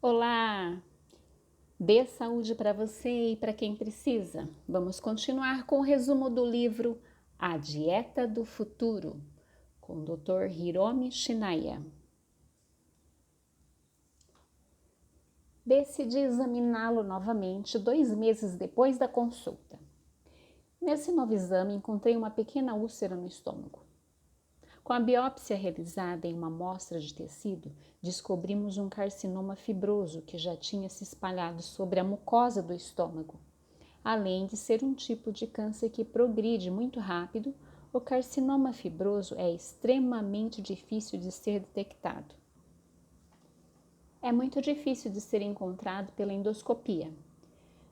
Olá! Dê saúde para você e para quem precisa. Vamos continuar com o resumo do livro A Dieta do Futuro, com o Dr. Hiromi Shinaya. Decidi examiná-lo novamente 2 meses depois da consulta. Nesse novo exame, encontrei uma pequena úlcera no estômago. Com a biópsia realizada em uma amostra de tecido, descobrimos um carcinoma fibroso que já tinha se espalhado sobre a mucosa do estômago. Além de ser um tipo de câncer que progride muito rápido, o carcinoma fibroso é extremamente difícil de ser detectado. É muito difícil de ser encontrado pela endoscopia,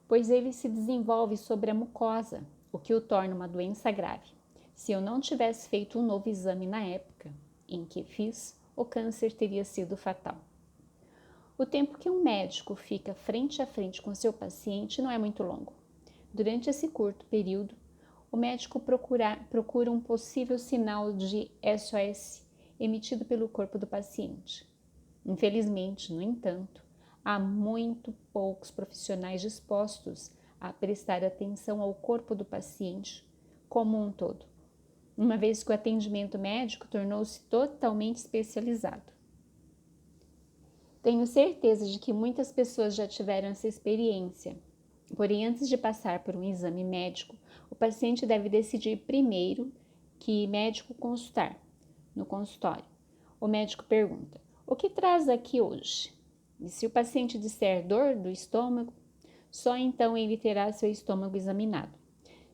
pois ele se desenvolve sobre a mucosa, o que o torna uma doença grave. Se eu não tivesse feito um novo exame na época em que fiz, o câncer teria sido fatal. O tempo que um médico fica frente a frente com seu paciente não é muito longo. Durante esse curto período, o médico procura um possível sinal de SOS emitido pelo corpo do paciente. Infelizmente, no entanto, há muito poucos profissionais dispostos a prestar atenção ao corpo do paciente como um todo, uma vez que o atendimento médico tornou-se totalmente especializado. Tenho certeza de que muitas pessoas já tiveram essa experiência, porém, antes de passar por um exame médico, o paciente deve decidir primeiro que médico consultar. No consultório, o médico pergunta: "O que traz aqui hoje?" E se o paciente disser dor do estômago, só então ele terá seu estômago examinado.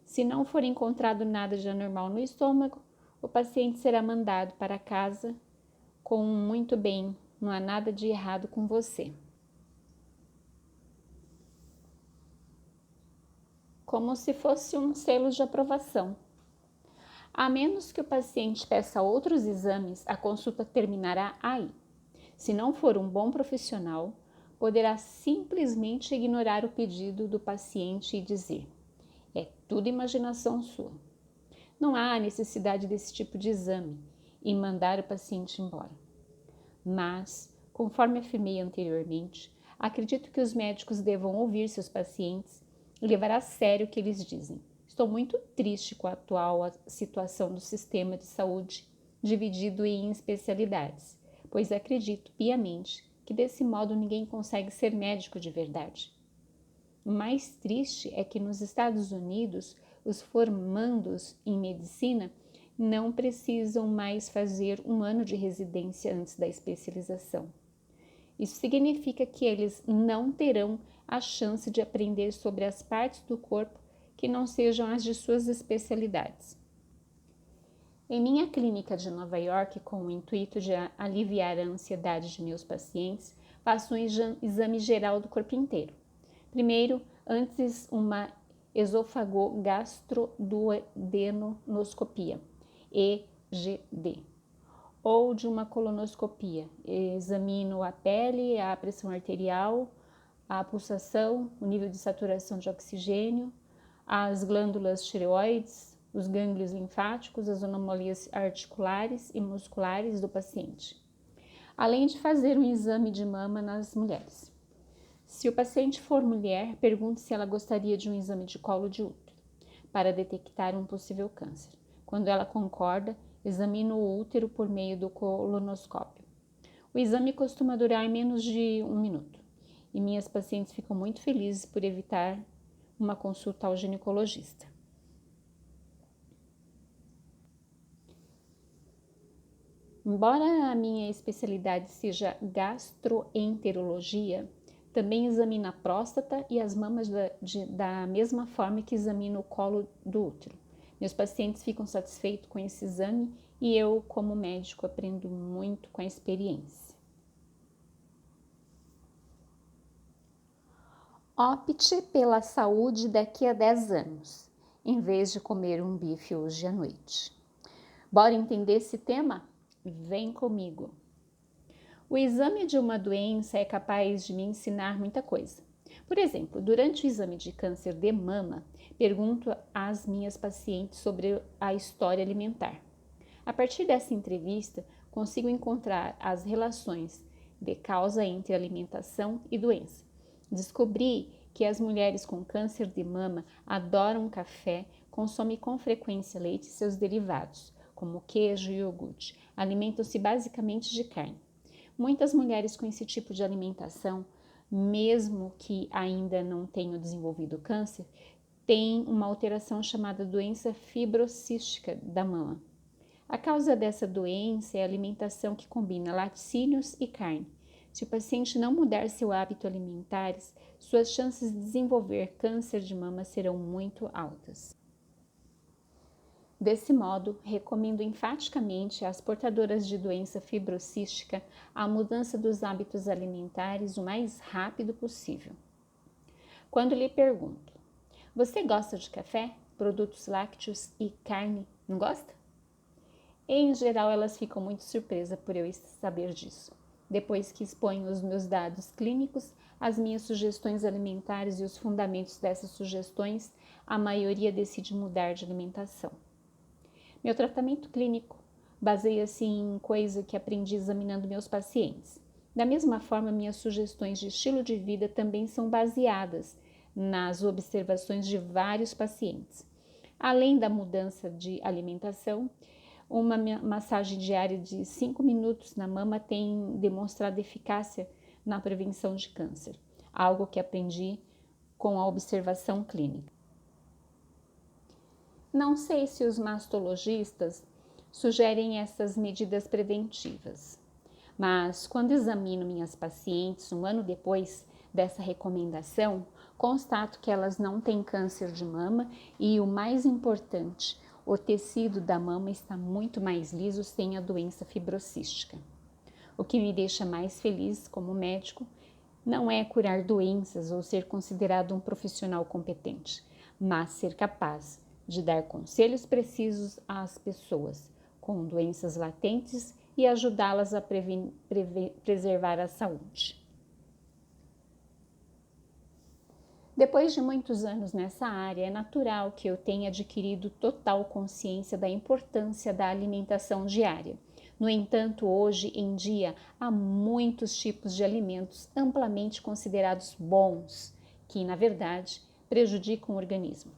Se não for encontrado nada de anormal no estômago, o paciente será mandado para casa com muito bem, não há nada de errado com você. Como se fosse um selo de aprovação. A menos que o paciente peça outros exames, a consulta terminará aí. Se não for um bom profissional, poderá simplesmente ignorar o pedido do paciente e dizer: "É tudo imaginação sua." Não há necessidade desse tipo de exame e mandar o paciente embora. Mas, conforme afirmei anteriormente, acredito que os médicos devam ouvir seus pacientes e levar a sério o que eles dizem. Estou muito triste com a atual situação do sistema de saúde dividido em especialidades, pois acredito piamente que desse modo ninguém consegue ser médico de verdade. O mais triste é que nos Estados Unidos, os formandos em medicina não precisam mais fazer um ano de residência antes da especialização. Isso significa que eles não terão a chance de aprender sobre as partes do corpo que não sejam as de suas especialidades. Em minha clínica de Nova York, com o intuito de aliviar a ansiedade de meus pacientes, faço um exame geral do corpo inteiro. Primeiro, antes uma esofagogastroduodenoscopia, EGD, ou de uma colonoscopia. Examino a pele, a pressão arterial, a pulsação, o nível de saturação de oxigênio, as glândulas tireoides, os gânglios linfáticos, as anomalias articulares e musculares do paciente, além de fazer um exame de mama nas mulheres. Se o paciente for mulher, pergunte se ela gostaria de um exame de colo de útero para detectar um possível câncer. Quando ela concorda, examino o útero por meio do colonoscópio. O exame costuma durar menos de 1 minuto e minhas pacientes ficam muito felizes por evitar uma consulta ao ginecologista. Embora a minha especialidade seja gastroenterologia, também examino a próstata e as mamas da mesma forma que examino o colo do útero. Meus pacientes ficam satisfeitos com esse exame e eu, como médico, aprendo muito com a experiência. Opte pela saúde daqui a 10 anos, em vez de comer um bife hoje à noite. Bora entender esse tema? Vem comigo! O exame de uma doença é capaz de me ensinar muita coisa. Por exemplo, durante o exame de câncer de mama, pergunto às minhas pacientes sobre a história alimentar. A partir dessa entrevista, consigo encontrar as relações de causa entre alimentação e doença. Descobri que as mulheres com câncer de mama adoram café, consomem com frequência leite e seus derivados, como queijo e iogurte. Alimentam-se basicamente de carne. Muitas mulheres com esse tipo de alimentação, mesmo que ainda não tenham desenvolvido câncer, têm uma alteração chamada doença fibrocística da mama. A causa dessa doença é a alimentação que combina laticínios e carne. Se o paciente não mudar seu hábito alimentar, suas chances de desenvolver câncer de mama serão muito altas. Desse modo, recomendo enfaticamente às portadoras de doença fibrocística a mudança dos hábitos alimentares o mais rápido possível. Quando lhe pergunto, você gosta de café, produtos lácteos e carne? Não gosta? Em geral, elas ficam muito surpresas por eu saber disso. Depois que exponho os meus dados clínicos, as minhas sugestões alimentares e os fundamentos dessas sugestões, a maioria decide mudar de alimentação. Meu tratamento clínico baseia-se em coisa que aprendi examinando meus pacientes. Da mesma forma, minhas sugestões de estilo de vida também são baseadas nas observações de vários pacientes. Além da mudança de alimentação, uma massagem diária de 5 minutos na mama tem demonstrado eficácia na prevenção de câncer, algo que aprendi com a observação clínica. Não sei se os mastologistas sugerem essas medidas preventivas, mas quando examino minhas pacientes um ano depois dessa recomendação, constato que elas não têm câncer de mama e, o mais importante, o tecido da mama está muito mais liso sem a doença fibrocística. O que me deixa mais feliz como médico não é curar doenças ou ser considerado um profissional competente, mas ser capaz de dar conselhos precisos às pessoas com doenças latentes e ajudá-las a preservar a saúde. Depois de muitos anos nessa área, é natural que eu tenha adquirido total consciência da importância da alimentação diária. No entanto, hoje em dia, há muitos tipos de alimentos amplamente considerados bons, que, na verdade, prejudicam o organismo.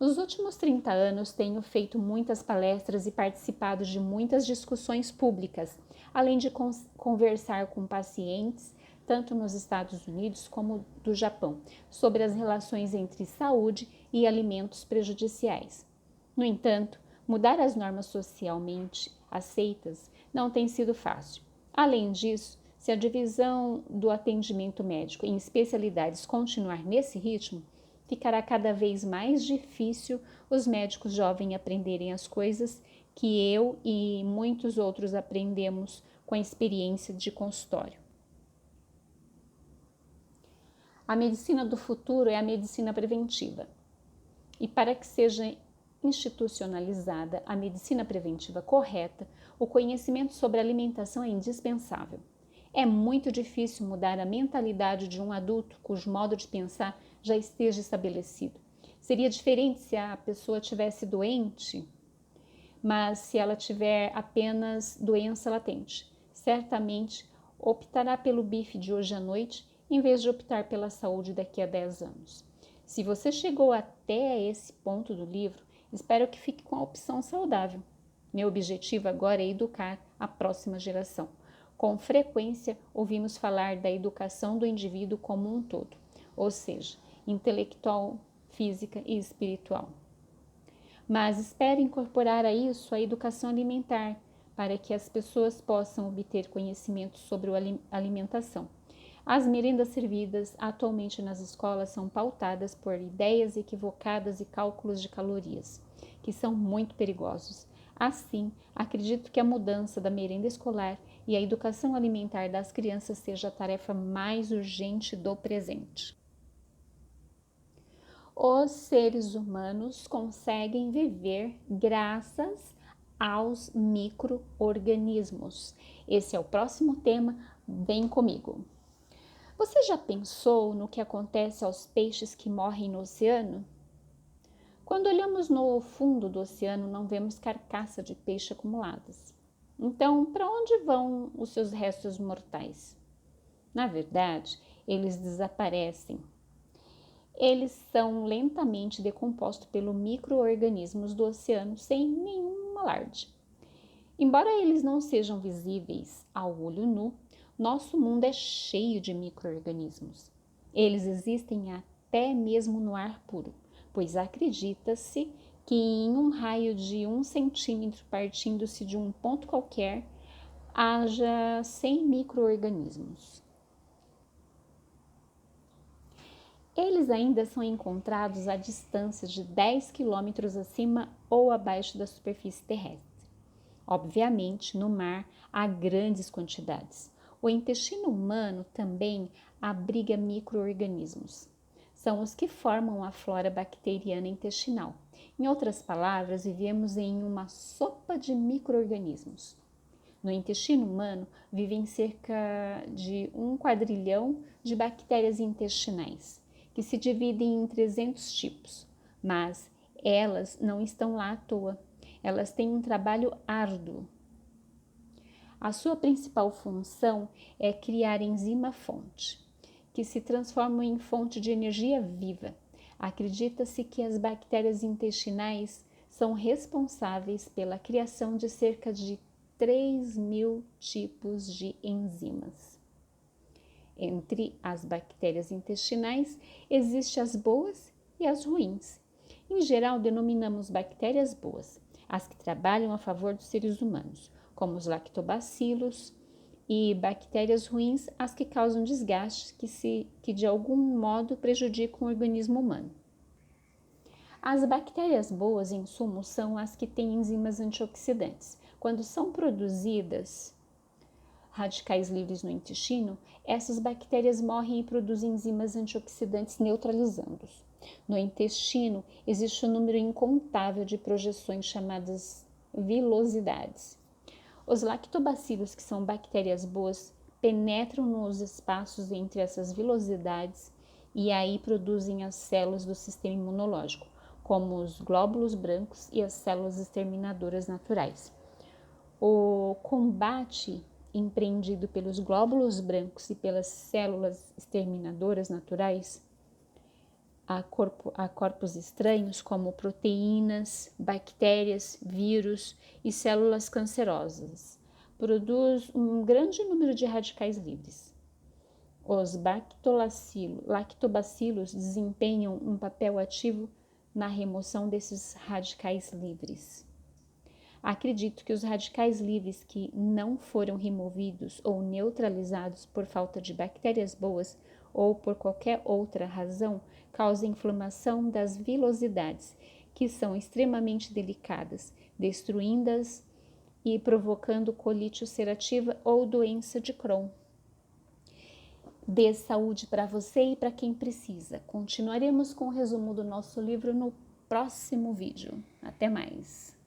Nos últimos 30 anos, tenho feito muitas palestras e participado de muitas discussões públicas, além de conversar com pacientes, tanto nos Estados Unidos como do Japão, sobre as relações entre saúde e alimentos prejudiciais. No entanto, mudar as normas socialmente aceitas não tem sido fácil. Além disso, se a divisão do atendimento médico em especialidades continuar nesse ritmo, ficará cada vez mais difícil os médicos jovens aprenderem as coisas que eu e muitos outros aprendemos com a experiência de consultório. A medicina do futuro é a medicina preventiva. E para que seja institucionalizada a medicina preventiva correta, o conhecimento sobre alimentação é indispensável. É muito difícil mudar a mentalidade de um adulto cujo modo de pensar já esteja estabelecido. Seria diferente se a pessoa tivesse doente, mas se ela tiver apenas doença latente, certamente optará pelo bife de hoje à noite em vez de optar pela saúde daqui a 10 anos. Se você chegou até esse ponto do livro, espero que fique com a opção saudável. Meu objetivo agora é educar a próxima geração. Com frequência, ouvimos falar da educação do indivíduo como um todo, ou seja, intelectual, física e espiritual. Mas espero incorporar a isso a educação alimentar, para que as pessoas possam obter conhecimento sobre a alimentação. As merendas servidas atualmente nas escolas são pautadas por ideias equivocadas e cálculos de calorias, que são muito perigosos. Assim, acredito que a mudança da merenda escolar e a educação alimentar das crianças seja a tarefa mais urgente do presente. Os seres humanos conseguem viver graças aos micro-organismos. Esse é o próximo tema, vem comigo. Você já pensou no que acontece aos peixes que morrem no oceano? Quando olhamos no fundo do oceano, não vemos carcaça de peixe acumuladas. Então, para onde vão os seus restos mortais? Na verdade, eles desaparecem. Eles são lentamente decompostos pelos micro-organismos do oceano sem nenhum alarde. Embora eles não sejam visíveis ao olho nu, nosso mundo é cheio de micro-organismos. Eles existem até mesmo no ar puro, pois acredita-se que em um raio de 1 centímetro partindo-se de um ponto qualquer, haja 100 micro-organismos. Eles ainda são encontrados a distância de 10 quilômetros acima ou abaixo da superfície terrestre. Obviamente, no mar há grandes quantidades. O intestino humano também abriga micro-organismos. São os que formam a flora bacteriana intestinal. Em outras palavras, vivemos em uma sopa de micro-organismos. No intestino humano vivem cerca de 1 quadrilhão de bactérias intestinais, que se dividem em 300 tipos, mas elas não estão lá à toa. Elas têm um trabalho árduo. A sua principal função é criar enzima-fonte, que se transformam em fonte de energia viva. Acredita-se que as bactérias intestinais são responsáveis pela criação de cerca de 3.000 tipos de enzimas. Entre as bactérias intestinais, existem as boas e as ruins. Em geral, denominamos bactérias boas as que trabalham a favor dos seres humanos, como os lactobacilos, e bactérias ruins, as que causam desgaste que de algum modo prejudicam o organismo humano. As bactérias boas, em sumo, são as que têm enzimas antioxidantes. Quando são produzidas radicais livres no intestino, essas bactérias morrem e produzem enzimas antioxidantes neutralizando-os. No intestino, existe um número incontável de projeções chamadas vilosidades. Os lactobacilos, que são bactérias boas, penetram nos espaços entre essas vilosidades e aí produzem as células do sistema imunológico, como os glóbulos brancos e as células exterminadoras naturais. O combate empreendido pelos glóbulos brancos e pelas células exterminadoras naturais a corpos estranhos como proteínas, bactérias, vírus e células cancerosas produz um grande número de radicais livres. Os lactobacilos desempenham um papel ativo na remoção desses radicais livres. Acredito que os radicais livres que não foram removidos ou neutralizados por falta de bactérias boas ou por qualquer outra razão causam inflamação das vilosidades, que são extremamente delicadas, destruindo-as e provocando colite ulcerativa ou doença de Crohn. Dê saúde para você e para quem precisa. Continuaremos com o resumo do nosso livro no próximo vídeo. Até mais!